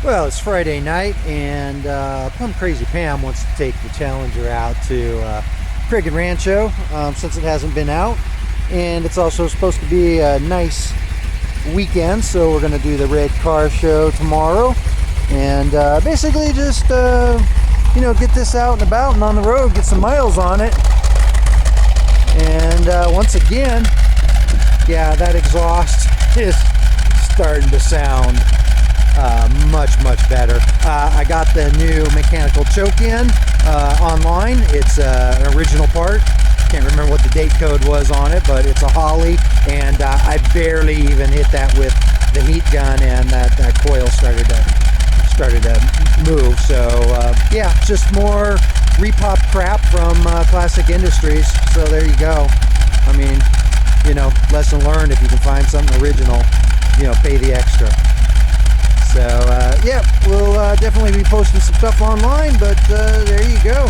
Well, it's Friday night, and Plum Crazy Pam wants to take the Challenger out to Cricket Rancho since it hasn't been out. And it's also supposed to be a nice weekend, so we're going to do the red car show tomorrow. And basically just, get this out and about and on the road, get some miles on it. And once again, yeah, that exhaust is starting to sound much better. I got the new mechanical choke in online. It's an original part. Can't remember what the date code was on it, but it's a Holly, and I barely even hit that with the heat gun, and that coil started to move. So yeah, just more repop crap from Classic Industries. So there you go. I mean, lesson learned. If you can find something original, pay the extra. So yeah, we'll definitely be posting some stuff online, but there you go.